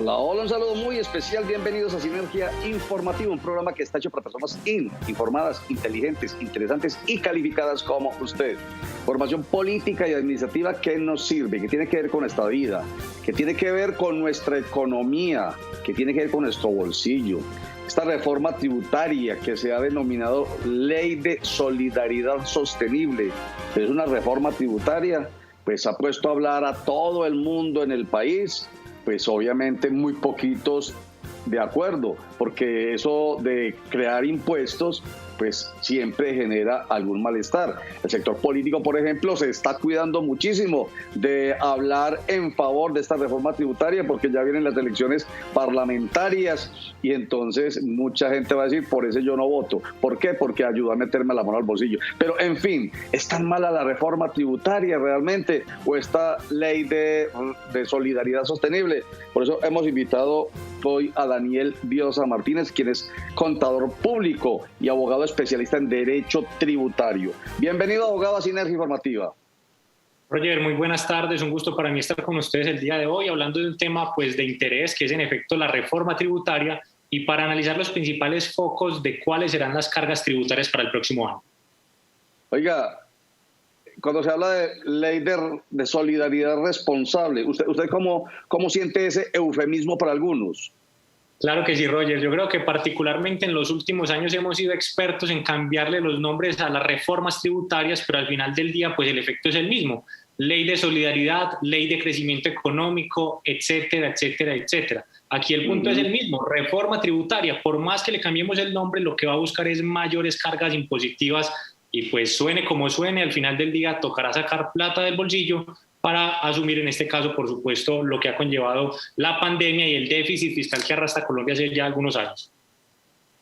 Hola, hola, un saludo muy especial. Bienvenidos a Sinergia Informativa, un programa que está hecho para personas informadas, inteligentes, interesantes y calificadas como usted. Formación política y administrativa que nos sirve, que tiene que ver con nuestra vida, que tiene que ver con nuestra economía, que tiene que ver con nuestro bolsillo. Esta reforma tributaria que se ha denominado Ley de Solidaridad Sostenible, es una reforma tributaria, pues ha puesto a hablar a todo el mundo en el país. Pues obviamente muy poquitos de acuerdo, porque eso de crear impuestos pues siempre genera algún malestar. El sector político, por ejemplo, se está cuidando muchísimo de hablar en favor de esta reforma tributaria porque ya vienen las elecciones parlamentarias y entonces mucha gente va a decir, por eso yo no voto. ¿Por qué? Porque ayuda a meterme la mano al bolsillo. Pero en fin, ¿es tan mala la reforma tributaria realmente o esta ley de solidaridad sostenible? Por eso hemos invitado hoy a Daniel Biosa Martínez, quien es contador público y abogado especialista en derecho tributario. Bienvenido, abogado, a Sinergia Informativa. Roger, muy buenas tardes. Un gusto para mí estar con ustedes el día de hoy hablando de un tema pues, de interés, que es en efecto la reforma tributaria, y para analizar los principales focos de cuáles serán las cargas tributarias para el próximo año. Oiga, cuando se habla de ley de solidaridad responsable, ¿usted cómo siente ese eufemismo para algunos? Claro que sí, Roger. Yo creo que particularmente en los últimos años hemos sido expertos en cambiarle los nombres a las reformas tributarias, pero al final del día pues el efecto es el mismo. Ley de solidaridad, ley de crecimiento económico, etcétera, etcétera, etcétera. Aquí el punto es el mismo, reforma tributaria. Por más que le cambiemos el nombre, lo que va a buscar es mayores cargas impositivas y pues suene como suene, al final del día tocará sacar plata del bolsillo para asumir en este caso, por supuesto, lo que ha conllevado la pandemia y el déficit fiscal que arrastra Colombia hace ya algunos años.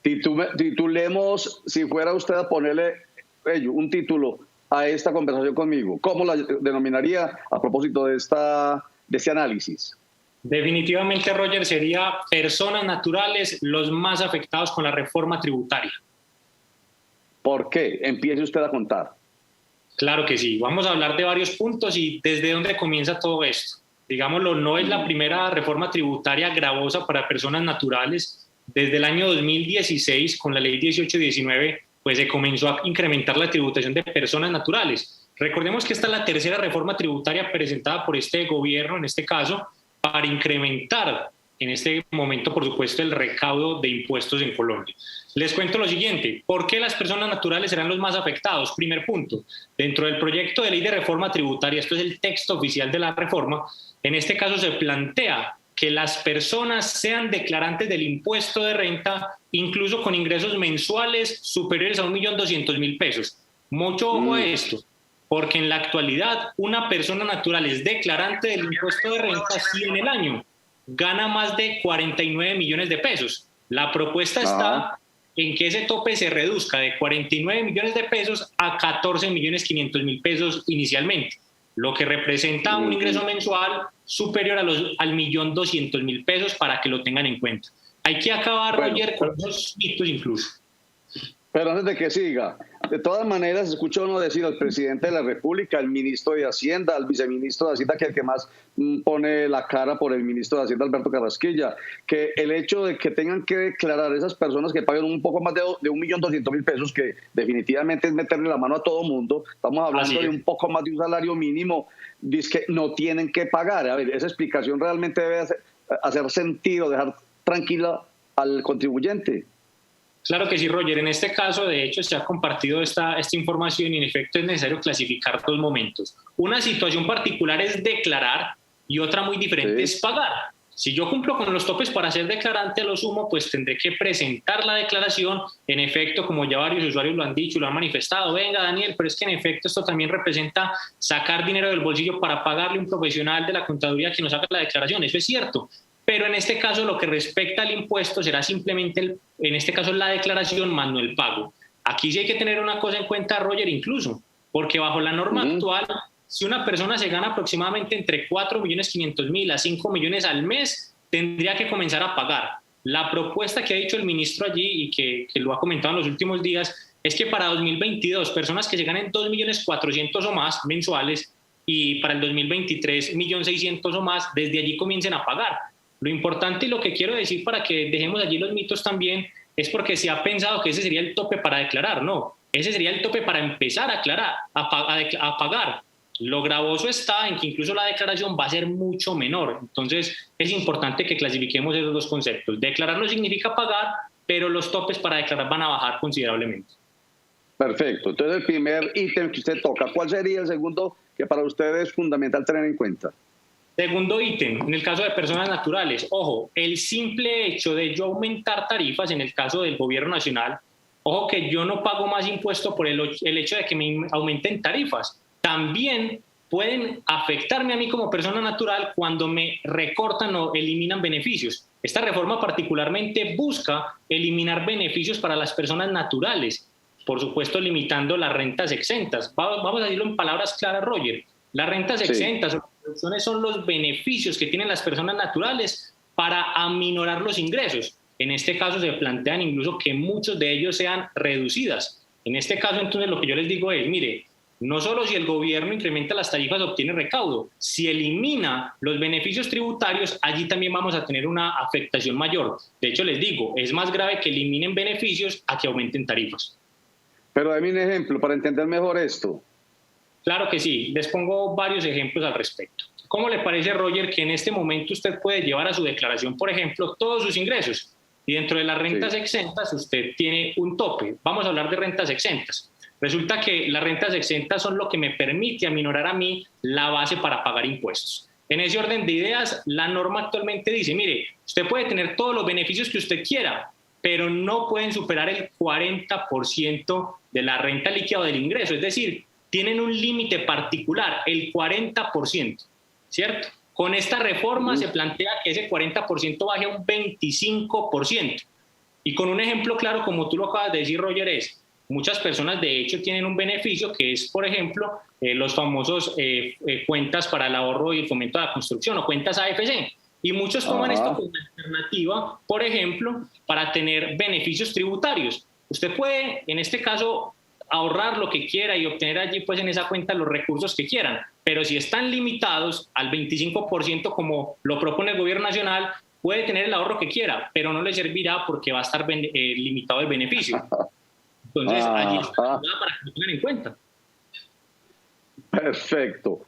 Titulemos, si fuera usted a ponerle un título a esta conversación conmigo, ¿cómo la denominaría a propósito de este análisis? Definitivamente, Roger, sería personas naturales los más afectados con la reforma tributaria. ¿Por qué? Empiece usted a contar. Claro que sí. Vamos a hablar de varios puntos y desde dónde comienza todo esto. Digámoslo, no es la primera reforma tributaria gravosa para personas naturales. Desde el año 2016, con la ley 1819, pues se comenzó a incrementar la tributación de personas naturales. Recordemos que esta es la tercera reforma tributaria presentada por este gobierno, en este caso, para incrementar en este momento, por supuesto, el recaudo de impuestos en Colombia. Les cuento lo siguiente, ¿por qué las personas naturales serán los más afectados? Primer punto, dentro del proyecto de ley de reforma tributaria, esto es el texto oficial de la reforma, en este caso se plantea que las personas sean declarantes del impuesto de renta, incluso con ingresos mensuales superiores a 1.200.000 pesos. Mucho ojo a esto, porque en la actualidad una persona natural es declarante del impuesto de renta si en el año gana más de 49 millones de pesos. La propuesta está en que ese tope se reduzca de 49 millones de pesos a 14.500.000 pesos inicialmente, lo que representa un ingreso mensual superior al 1.200.000 pesos para que lo tengan en cuenta. Hay que acabar, Roger, con dos mitos incluso. Pero antes de que siga, de todas maneras, escucho uno decir al presidente de la República, al ministro de Hacienda, al viceministro de Hacienda, que es el que más pone la cara por el ministro de Hacienda, Alberto Carrasquilla, que el hecho de que tengan que declarar esas personas que pagan un poco más de 1.200.000 pesos, que definitivamente es meterle la mano a todo mundo, estamos hablando de un poco más de un salario mínimo, dice que no tienen que pagar. A ver, esa explicación realmente debe hacer sentido, dejar tranquila al contribuyente. Claro que sí, Roger. En este caso, de hecho, se ha compartido esta información y en efecto es necesario clasificar dos momentos. Una situación particular es declarar y otra muy diferente es pagar. Si yo cumplo con los topes para ser declarante a lo sumo, pues tendré que presentar la declaración. En efecto, como ya varios usuarios lo han dicho y lo han manifestado, venga Daniel, pero es que en efecto esto también representa sacar dinero del bolsillo para pagarle a un profesional de la contaduría que nos haga la declaración. Eso es cierto. Pero en este caso lo que respecta al impuesto será simplemente, en este caso, la declaración más no el pago. Aquí sí hay que tener una cosa en cuenta, Roger, incluso, porque bajo la norma actual, si una persona se gana aproximadamente entre 4.500.000 a 5 millones al mes, tendría que comenzar a pagar. La propuesta que ha dicho el ministro allí y que lo ha comentado en los últimos días es que para 2022, personas que se ganen 2.400.000 o más mensuales y para el 2023, 1.600.000 o más, desde allí comiencen a pagar. Lo importante y lo que quiero decir para que dejemos allí los mitos también es porque se ha pensado que ese sería el tope para declarar. No, ese sería el tope para empezar a aclarar, a pagar. Lo gravoso está en que incluso la declaración va a ser mucho menor. Entonces es importante que clasifiquemos esos dos conceptos. Declarar no significa pagar, pero los topes para declarar van a bajar considerablemente. Perfecto. Entonces el primer ítem que usted toca, ¿cuál sería el segundo que para usted es fundamental tener en cuenta? Segundo ítem, en el caso de personas naturales, ojo, el simple hecho de yo aumentar tarifas en el caso del gobierno nacional, ojo que yo no pago más impuesto por el hecho de que me aumenten tarifas, también pueden afectarme a mí como persona natural cuando me recortan o eliminan beneficios. Esta reforma particularmente busca eliminar beneficios para las personas naturales, por supuesto limitando las rentas exentas. Vamos a decirlo en palabras claras, Roger. Las rentas exentas o reducciones son los beneficios que tienen las personas naturales para aminorar los ingresos. En este caso se plantean incluso que muchos de ellos sean reducidas. En este caso, entonces, lo que yo les digo es, mire, no solo si el gobierno incrementa las tarifas obtiene recaudo, si elimina los beneficios tributarios, allí también vamos a tener una afectación mayor. De hecho, les digo, es más grave que eliminen beneficios a que aumenten tarifas. Pero dame un ejemplo para entender mejor esto. Claro que sí, les pongo varios ejemplos al respecto. ¿Cómo le parece, Roger, que en este momento usted puede llevar a su declaración, por ejemplo, todos sus ingresos? Y dentro de las rentas exentas usted tiene un tope. Vamos a hablar de rentas exentas. Resulta que las rentas exentas son lo que me permite aminorar a mí la base para pagar impuestos. En ese orden de ideas, la norma actualmente dice, mire, usted puede tener todos los beneficios que usted quiera, pero no pueden superar el 40% de la renta líquida o del ingreso. Es decir, tienen un límite particular, el 40%, ¿cierto? Con esta reforma se plantea que ese 40% baje a un 25%. Y con un ejemplo claro, como tú lo acabas de decir, Roger, es muchas personas de hecho tienen un beneficio que es, por ejemplo, los famosos cuentas para el ahorro y el fomento de la construcción o cuentas AFC. Y muchos toman esto como alternativa, por ejemplo, para tener beneficios tributarios. Usted puede, en este caso, ahorrar lo que quiera y obtener allí pues en esa cuenta los recursos que quieran, pero si están limitados al 25% como lo propone el gobierno nacional, puede tener el ahorro que quiera, pero no le servirá porque va a estar limitado el beneficio. Entonces allí está para que lo tengan en cuenta. Perfecto.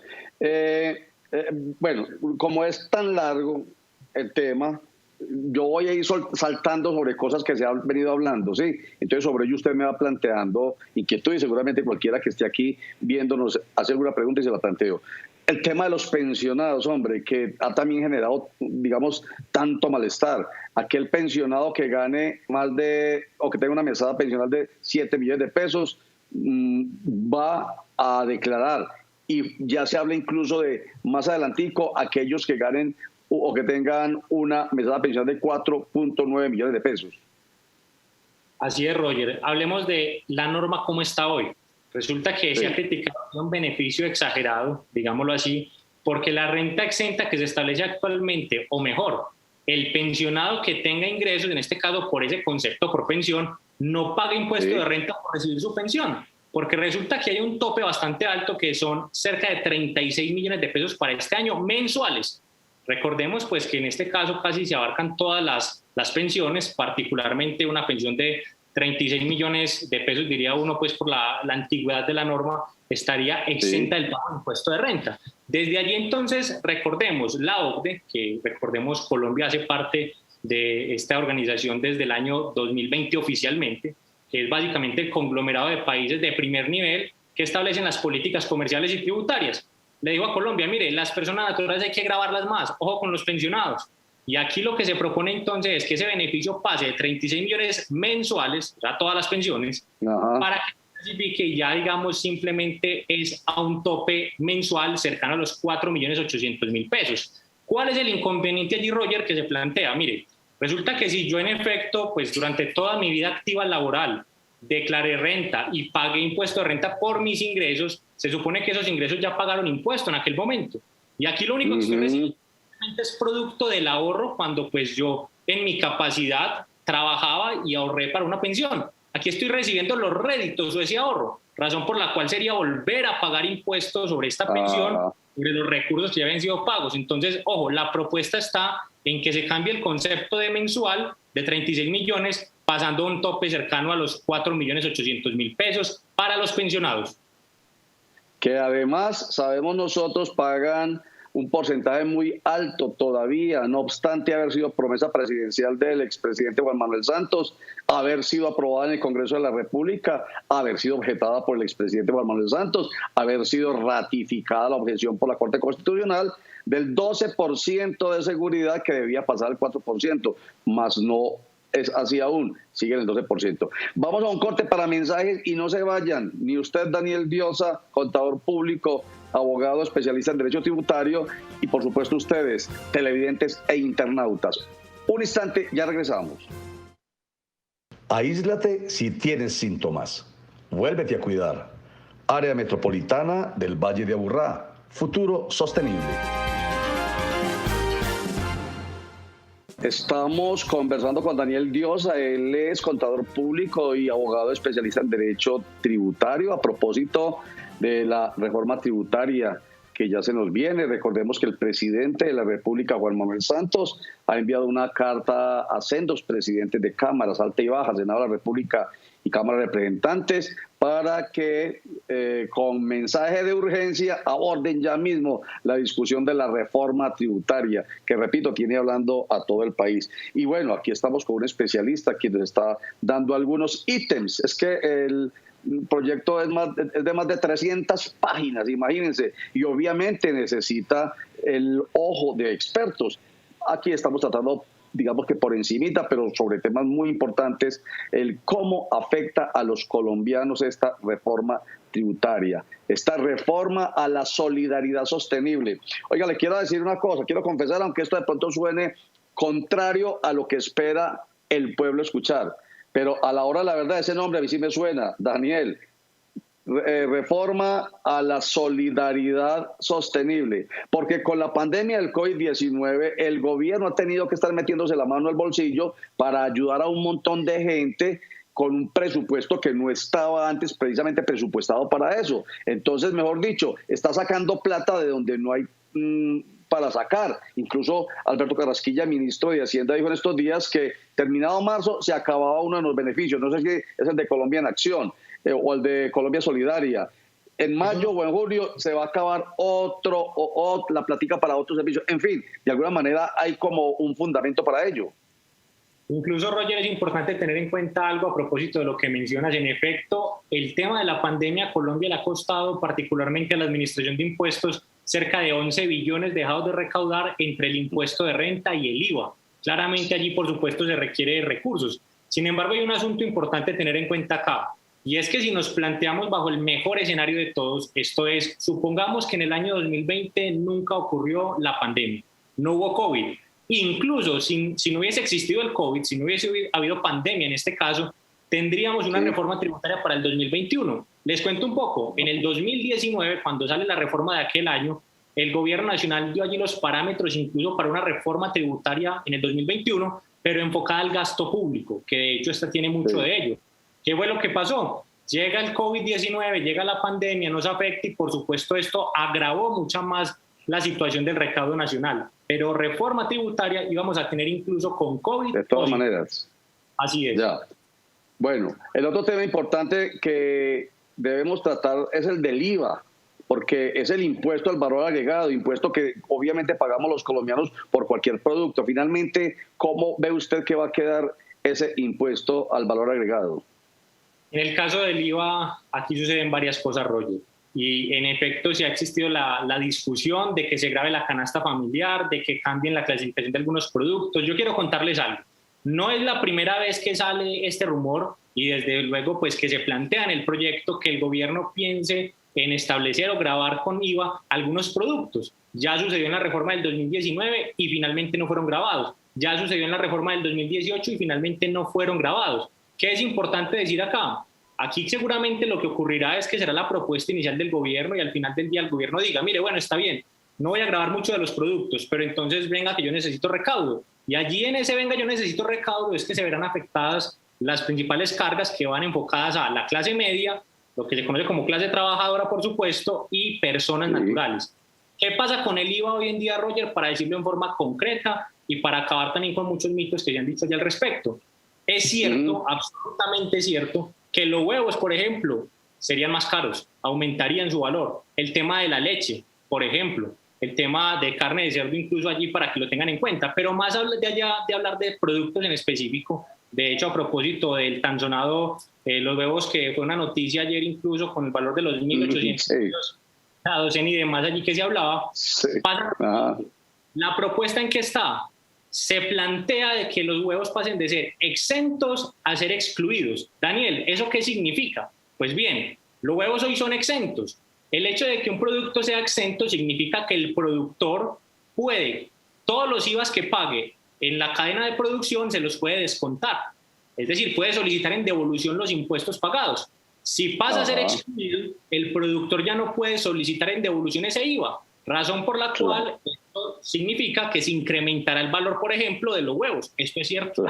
Bueno, como es tan largo el tema, yo voy a ir saltando sobre cosas que se han venido hablando, ¿sí? Entonces sobre ello usted me va planteando inquietud y seguramente cualquiera que esté aquí viéndonos hace alguna pregunta y se la planteo. El tema de los pensionados, hombre, que ha también generado, digamos, tanto malestar. Aquel pensionado que gane más de, o que tenga una mesada pensional de 7 millones de pesos, va a declarar. Y ya se habla incluso de, más adelantico, aquellos que ganen o que tengan una mesada pensional de 4.9 millones de pesos. Así es, Roger. Hablemos de la norma como está hoy. Resulta que se ha criticado un beneficio exagerado, digámoslo así, porque la renta exenta que se establece actualmente, o mejor, el pensionado que tenga ingresos, en este caso por ese concepto por pensión, no paga impuesto de renta por recibir su pensión, porque resulta que hay un tope bastante alto que son cerca de 36 millones de pesos para este año mensuales. Recordemos pues que en este caso casi se abarcan todas las pensiones, particularmente una pensión de 36 millones de pesos, diría uno, pues por la antigüedad de la norma, estaría exenta del pago de impuesto de renta. Desde allí entonces, recordemos, la OCDE, que recordemos Colombia hace parte de esta organización desde el año 2020 oficialmente, que es básicamente el conglomerado de países de primer nivel que establecen las políticas comerciales y tributarias. Le digo a Colombia, mire, las personas naturales hay que gravarlas más, ojo con los pensionados. Y aquí lo que se propone entonces es que ese beneficio pase de 36 millones mensuales, o sea, todas las pensiones, para que se clasifique y ya, digamos, simplemente es a un tope mensual cercano a los 4.800.000 pesos. ¿Cuál es el inconveniente allí, Roger, que se plantea? Mire, resulta que si yo en efecto, pues durante toda mi vida activa laboral, declaré renta y pagué impuesto de renta por mis ingresos, se supone que esos ingresos ya pagaron impuesto en aquel momento. Y aquí lo único que estoy recibiendo es producto del ahorro cuando pues yo en mi capacidad trabajaba y ahorré para una pensión. Aquí estoy recibiendo los réditos de ese ahorro, razón por la cual sería volver a pagar impuestos sobre esta pensión, sobre los recursos que ya habían sido pagos. Entonces, ojo, la propuesta está en que se cambie el concepto de mensual de 36 millones, pasando a un tope cercano a los 4.800.000 pesos para los pensionados. Que además, sabemos nosotros, pagan un porcentaje muy alto todavía, no obstante haber sido promesa presidencial del expresidente Juan Manuel Santos, haber sido aprobada en el Congreso de la República, haber sido objetada por el expresidente Juan Manuel Santos, haber sido ratificada la objeción por la Corte Constitucional del 12% de seguridad que debía pasar al 4%, más no es así aún, sigue en el 12%. Vamos a un corte para mensajes y no se vayan, ni usted, Daniel Diosa, contador público, abogado especialista en derecho tributario, y por supuesto ustedes, televidentes e internautas. Un instante, ya regresamos. Aíslate si tienes síntomas. Vuélvete a cuidar. Área Metropolitana del Valle de Aburrá. Futuro sostenible. Estamos conversando con Daniel Diosa, él es contador público y abogado especialista en derecho tributario, a propósito de la reforma tributaria que ya se nos viene. Recordemos que el presidente de la República, Juan Manuel Santos, ha enviado una carta a sendos presidentes de cámaras, alta y baja, Senado de la República y Cámara de Representantes, para que con mensaje de urgencia aborden ya mismo la discusión de la reforma tributaria, que repito, tiene hablando a todo el país. Y bueno, aquí estamos con un especialista quien nos está dando algunos ítems. Es que el proyecto es de más de 300 páginas, imagínense, y obviamente necesita el ojo de expertos. Aquí estamos tratando, digamos que por encimita, pero sobre temas muy importantes, el cómo afecta a los colombianos esta reforma tributaria, esta reforma a la solidaridad sostenible. Oiga, le quiero decir una cosa, quiero confesar, aunque esto de pronto suene contrario a lo que espera el pueblo escuchar, pero a la hora de la verdad ese nombre a mí sí me suena, Daniel. Reforma a la solidaridad sostenible, porque con la pandemia del COVID-19 el gobierno ha tenido que estar metiéndose la mano al bolsillo para ayudar a un montón de gente con un presupuesto que no estaba antes precisamente presupuestado para eso. Entonces, mejor dicho, está sacando plata de donde no hay para sacar. Incluso Alberto Carrasquilla, ministro de Hacienda, dijo en estos días que terminado marzo se acababa uno de los beneficios, no sé si es el de Colombia en Acción, o el de Colombia Solidaria. En mayo o en julio se va a acabar la plática para otros servicios. En fin, de alguna manera hay como un fundamento para ello. Incluso, Roger, es importante tener en cuenta algo a propósito de lo que mencionas. En efecto, el tema de la pandemia a Colombia le ha costado particularmente a la Administración de Impuestos cerca de 11 billones dejados de recaudar entre el impuesto de renta y el IVA. Claramente allí, por supuesto, se requiere de recursos. Sin embargo, hay un asunto importante a tener en cuenta acá. Y es que si nos planteamos bajo el mejor escenario de todos, esto es, supongamos que en el año 2020 nunca ocurrió la pandemia, no hubo COVID. Incluso si no hubiese existido el COVID, si no hubiese habido pandemia en este caso, tendríamos una reforma tributaria para el 2021. Les cuento un poco. En el 2019, cuando sale la reforma de aquel año, el gobierno nacional dio allí los parámetros incluso para una reforma tributaria en el 2021, pero enfocada al gasto público, que de hecho esta tiene mucho de ello. ¿Qué fue lo que pasó? Llega el COVID-19, llega la pandemia, nos afecta y por supuesto esto agravó mucho más la situación del recaudo nacional. Pero reforma tributaria íbamos a tener incluso con COVID. De todas maneras. Así es. Ya. Bueno, el otro tema importante que debemos tratar es el del IVA, porque es el impuesto al valor agregado, impuesto que obviamente pagamos los colombianos por cualquier producto. Finalmente, ¿cómo ve usted que va a quedar ese impuesto al valor agregado? En el caso del IVA, aquí suceden varias cosas, Roger. Y en efecto, sí ha existido la discusión de que se grave la canasta familiar, de que cambien la clasificación de algunos productos. Yo quiero contarles algo. No es la primera vez que sale este rumor y desde luego pues que se plantea en el proyecto que el gobierno piense en establecer o gravar con IVA algunos productos. Ya sucedió en la reforma del 2019 y finalmente no fueron grabados. Ya sucedió en la reforma del 2018 y finalmente no fueron grabados. ¿Qué es importante decir acá? Aquí seguramente lo que ocurrirá es que será la propuesta inicial del gobierno y al final del día el gobierno diga, mire, bueno, está bien, no voy a grabar mucho de los productos, pero entonces venga que yo necesito recaudo. Y allí en ese venga yo necesito recaudo es que se verán afectadas las principales cargas que van enfocadas a la clase media, lo que se conoce como clase trabajadora, por supuesto, y personas naturales. ¿Qué pasa con el IVA hoy en día, Roger? Para decirlo en forma concreta, y para acabar también con muchos mitos que ya han dicho ya al respecto. Es cierto, absolutamente cierto, que los huevos, por ejemplo, serían más caros, aumentarían su valor. El tema de la leche, por ejemplo, el tema de carne de cerdo incluso allí para que lo tengan en cuenta, pero más allá de hablar de productos en específico, de hecho a propósito del tan sonado los huevos, que fue una noticia ayer incluso con el valor de los 1.800 euros la docena y demás allí que se hablaba, la propuesta en que está se plantea de que los huevos pasen de ser exentos a ser excluidos. Daniel, ¿eso qué significa? Pues bien, los huevos hoy son exentos. El hecho de que un producto sea exento significa que el productor puede, todos los IVAs que pague en la cadena de producción se los puede descontar. Es decir, puede solicitar en devolución los impuestos pagados. Si pasa a ser excluido, el productor ya no puede solicitar en devolución ese IVA, razón por la cual esto significa que se incrementará el valor, por ejemplo, de los huevos. ¿Esto es cierto?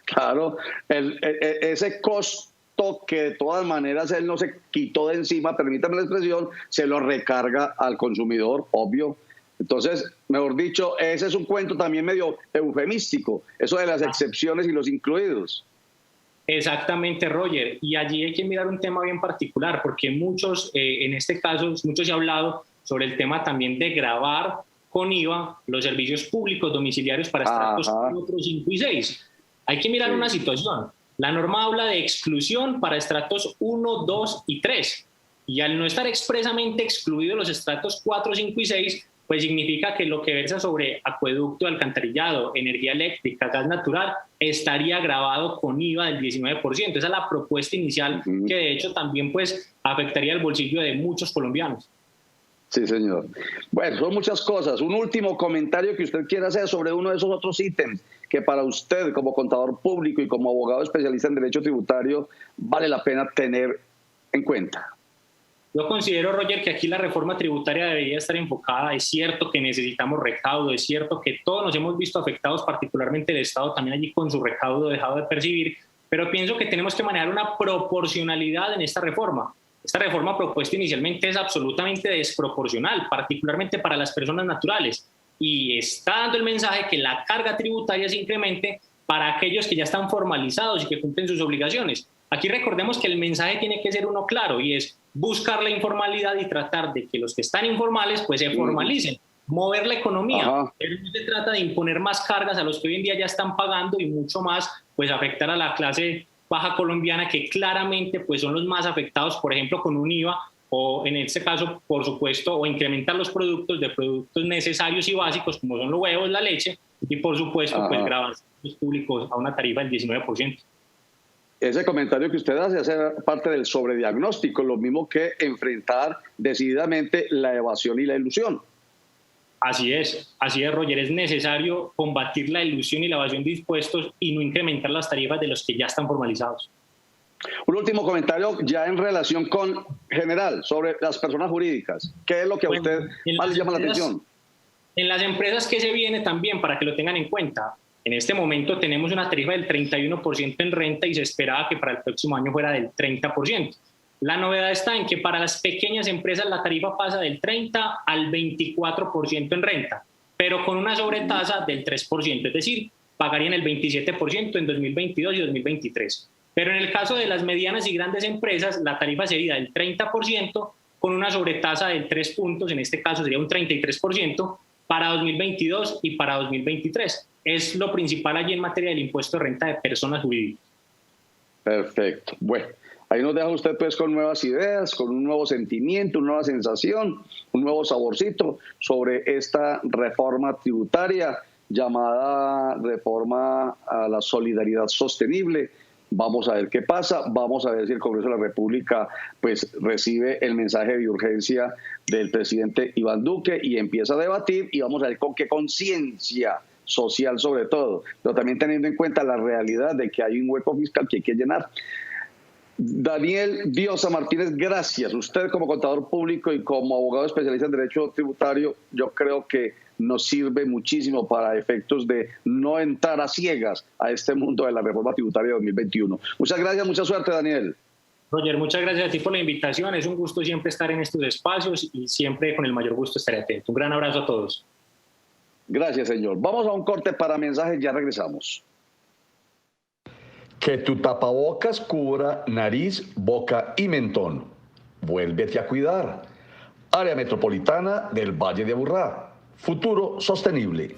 Claro. Ese costo que de todas maneras él no se quitó de encima, permítame la expresión, se lo recarga al consumidor, obvio. Entonces, mejor dicho, ese es un cuento también medio eufemístico, eso de las excepciones y los incluidos. Exactamente, Roger. Y allí hay que mirar un tema bien particular, porque muchos, en este caso, muchos se ha hablado sobre el tema también de gravar con IVA los servicios públicos domiciliarios para estratos 4, 5 y 6. Hay que mirar una situación. La norma habla de exclusión para estratos 1, 2 y 3. Y al no estar expresamente excluidos los estratos 4, 5 y 6, pues significa que lo que versa sobre acueducto, alcantarillado, energía eléctrica, gas natural, estaría gravado con IVA del 19%. Esa es la propuesta inicial que de hecho también pues afectaría el bolsillo de muchos colombianos. Sí, señor. Bueno, son muchas cosas. Un último comentario que usted quiera hacer sobre uno de esos otros ítems que para usted como contador público y como abogado especialista en derecho tributario vale la pena tener en cuenta. Yo considero, Roger, que aquí la reforma tributaria debería estar enfocada. Es cierto que necesitamos recaudo, es cierto que todos nos hemos visto afectados, particularmente el Estado también allí con su recaudo dejado de percibir, pero pienso que tenemos que manejar una proporcionalidad en esta reforma. Esta reforma propuesta inicialmente es absolutamente desproporcional, particularmente para las personas naturales, y está dando el mensaje que la carga tributaria se incremente para aquellos que ya están formalizados y que cumplen sus obligaciones. Aquí recordemos que el mensaje tiene que ser uno claro, y es buscar la informalidad y tratar de que los que están informales pues se formalicen, mover la economía. Pero no se trata de imponer más cargas a los que hoy en día ya están pagando y mucho más pues afectar a la clase baja colombiana, que claramente pues son los más afectados, por ejemplo, con un IVA, o en este caso, por supuesto, o incrementar los productos necesarios y básicos, como son los huevos, la leche, y por supuesto, pues grabar los públicos a una tarifa del 19%. Ese comentario que usted hace parte del sobrediagnóstico, lo mismo que enfrentar decididamente la evasión y la ilusión. Así es, Roger. Es necesario combatir la ilusión y la evasión de impuestos y no incrementar las tarifas de los que ya están formalizados. Un último comentario ya en relación con general sobre las personas jurídicas. ¿Qué es lo que a usted más le llama la atención? En las empresas, ¿qué se viene también para que lo tengan en cuenta? En este momento tenemos una tarifa del 31% en renta y se esperaba que para el próximo año fuera del 30%. La novedad está en que para las pequeñas empresas la tarifa pasa del 30 al 24% en renta, pero con una sobretasa del 3%, es decir, pagarían el 27% en 2022 y 2023. Pero en el caso de las medianas y grandes empresas, la tarifa sería del 30% con una sobretasa del 3 puntos, en este caso sería un 33% para 2022 y para 2023. Es lo principal allí en materia del impuesto de renta de personas jurídicas. Perfecto. Bueno, ahí nos deja usted pues con nuevas ideas, con un nuevo sentimiento, una nueva sensación, un nuevo saborcito sobre esta reforma tributaria llamada reforma a la solidaridad sostenible. Vamos a ver qué pasa, vamos a ver si el Congreso de la República pues recibe el mensaje de urgencia del presidente Iván Duque y empieza a debatir, y vamos a ver con qué conciencia social sobre todo, pero también teniendo en cuenta la realidad de que hay un hueco fiscal que hay que llenar. Daniel Diosa Martínez, gracias. Usted como contador público y como abogado especialista en derecho tributario, yo creo que nos sirve muchísimo para efectos de no entrar a ciegas a este mundo de la reforma tributaria de 2021. Muchas gracias, mucha suerte, Daniel. Roger, muchas gracias a ti por la invitación. Es un gusto siempre estar en estos espacios y siempre con el mayor gusto estaré atento. Un gran abrazo a todos. Gracias, señor. Vamos a un corte para mensajes, ya regresamos. Que tu tapabocas cubra nariz, boca y mentón. Vuélvete a cuidar. Área Metropolitana del Valle de Aburrá. Futuro sostenible.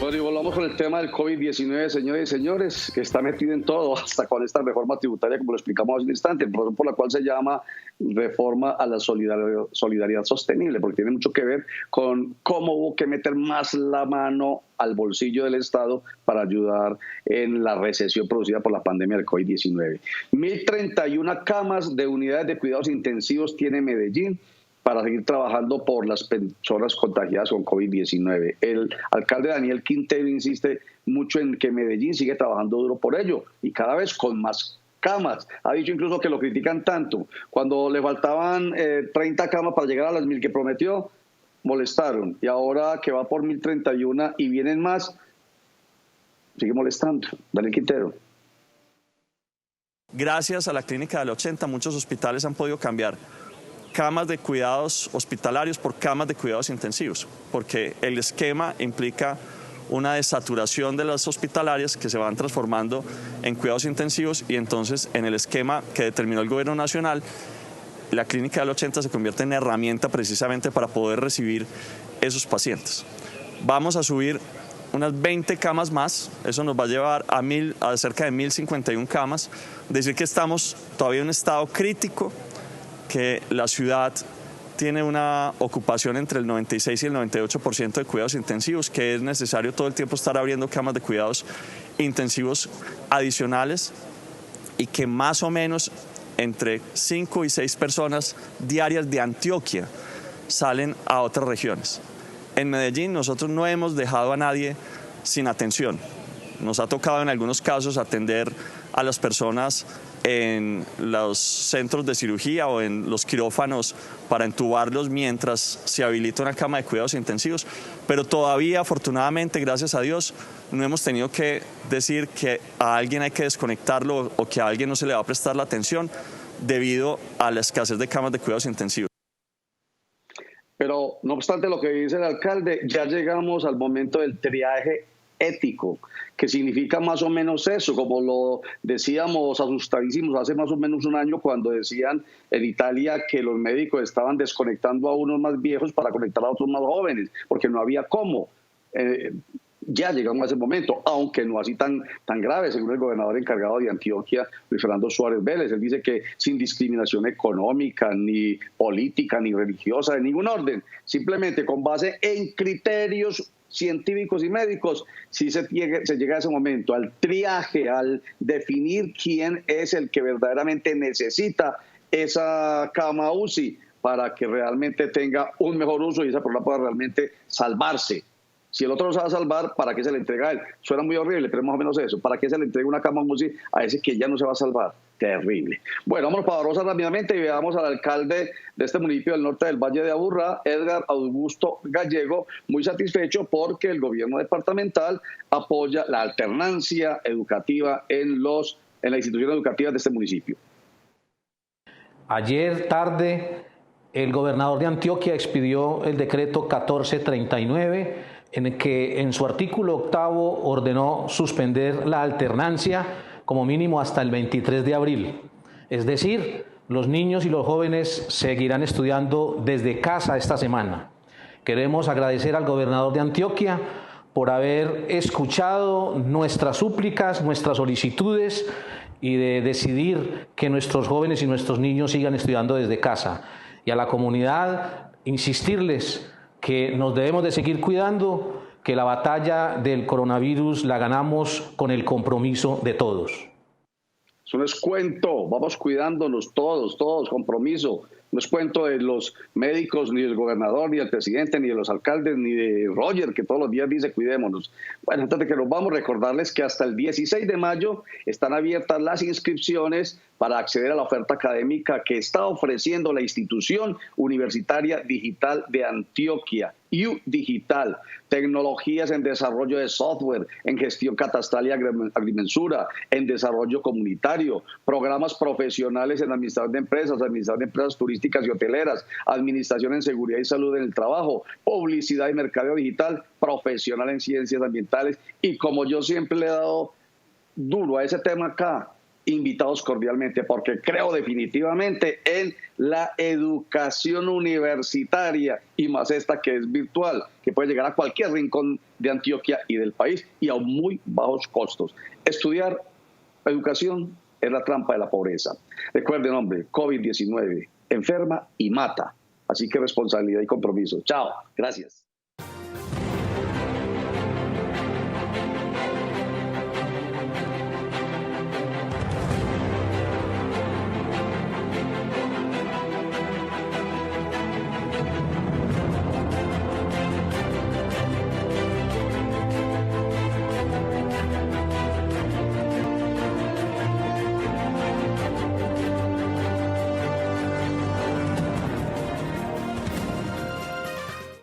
Bueno, y volvamos con el tema del COVID-19, señores y señores, que está metido en todo, hasta con esta reforma tributaria, como lo explicamos hace un instante, razón por la cual se llama reforma a la solidaridad sostenible, porque tiene mucho que ver con cómo hubo que meter más la mano al bolsillo del Estado para ayudar en la recesión producida por la pandemia del COVID-19. 1.031 camas de unidades de cuidados intensivos tiene Medellín para seguir trabajando por las personas contagiadas con COVID-19. El alcalde Daniel Quintero insiste mucho en que Medellín sigue trabajando duro por ello y cada vez con más camas. Ha dicho incluso que lo critican tanto. Cuando le faltaban 30 camas para llegar a las 1.000 que prometió, molestaron. Y ahora que va por 1.031 y vienen más, sigue molestando. Daniel Quintero. Gracias a la clínica del 80, muchos hospitales han podido cambiar camas de cuidados hospitalarios por camas de cuidados intensivos, porque el esquema implica una desaturación de las hospitalarias que se van transformando en cuidados intensivos y entonces en el esquema que determinó el gobierno nacional, la clínica del 80 se convierte en herramienta precisamente para poder recibir esos pacientes. Vamos a subir unas 20 camas más, eso nos va a llevar a cerca de 1.051 camas, decir que estamos todavía en un estado crítico, que la ciudad tiene una ocupación entre el 96 y el 98% de cuidados intensivos, que es necesario todo el tiempo estar abriendo camas de cuidados intensivos adicionales y que más o menos entre 5 y 6 personas diarias de Antioquia salen a otras regiones. En Medellín nosotros no hemos dejado a nadie sin atención. Nos ha tocado en algunos casos atender a las personas en los centros de cirugía o en los quirófanos para entubarlos mientras se habilita una cama de cuidados intensivos, pero todavía, afortunadamente, gracias a Dios, no hemos tenido que decir que a alguien hay que desconectarlo o que a alguien no se le va a prestar la atención debido a la escasez de camas de cuidados intensivos. Pero no obstante lo que dice el alcalde, ya llegamos al momento del triaje ético, que significa más o menos eso, como lo decíamos asustadísimos hace más o menos un año cuando decían en Italia que los médicos estaban desconectando a unos más viejos para conectar a otros más jóvenes, porque no había cómo. Ya llegamos a ese momento, aunque no así tan grave, según el gobernador encargado de Antioquia, Luis Fernando Suárez Vélez. Él dice que sin discriminación económica, ni política, ni religiosa, de ningún orden, simplemente con base en criterios científicos y médicos, sí se llega a ese momento, al triaje, al definir quién es el que verdaderamente necesita esa cama UCI para que realmente tenga un mejor uso y esa persona pueda realmente salvarse. Si el otro no se va a salvar, ¿para qué se le entrega a él? Suena muy horrible, pero más o menos eso. ¿Para qué se le entrega una cama UCI a ese que ya no se va a salvar? Terrible. Bueno, vamos para Barbosa rápidamente y veamos al alcalde de este municipio del norte del Valle de Aburrá, Edgar Augusto Gallego, muy satisfecho porque el gobierno departamental apoya la alternancia educativa en las instituciones educativas de este municipio. Ayer tarde, el gobernador de Antioquia expidió el decreto 1439, en el que en su artículo 8º ordenó suspender la alternancia como mínimo hasta el 23 de abril. Es decir, los niños y los jóvenes seguirán estudiando desde casa esta semana. Queremos agradecer al gobernador de Antioquia por haber escuchado nuestras súplicas, nuestras solicitudes y de decidir que nuestros jóvenes y nuestros niños sigan estudiando desde casa. Y a la comunidad, insistirles que nos debemos de seguir cuidando, que la batalla del coronavirus la ganamos con el compromiso de todos. Eso no es cuento, vamos cuidándonos todos, compromiso. No es cuento de los médicos, ni del gobernador, ni del presidente, ni de los alcaldes, ni de Roger, que todos los días dice cuidémonos. Bueno, antes de que nos vamos, recordarles que hasta el 16 de mayo están abiertas las inscripciones para acceder a la oferta académica que está ofreciendo la Institución Universitaria Digital de Antioquia. U Digital, tecnologías en desarrollo de software, en gestión catastral y agrimensura, en desarrollo comunitario, programas profesionales en administración de empresas turísticas y hoteleras, administración en seguridad y salud en el trabajo, publicidad y mercadeo digital, profesional en ciencias ambientales y como yo siempre le he dado duro a ese tema acá, invitados cordialmente, porque creo definitivamente en la educación universitaria y más esta que es virtual, que puede llegar a cualquier rincón de Antioquia y del país y a muy bajos costos. Estudiar educación es la trampa de la pobreza. Recuerden, hombre, COVID-19 enferma y mata, así que responsabilidad y compromiso. Chao, gracias.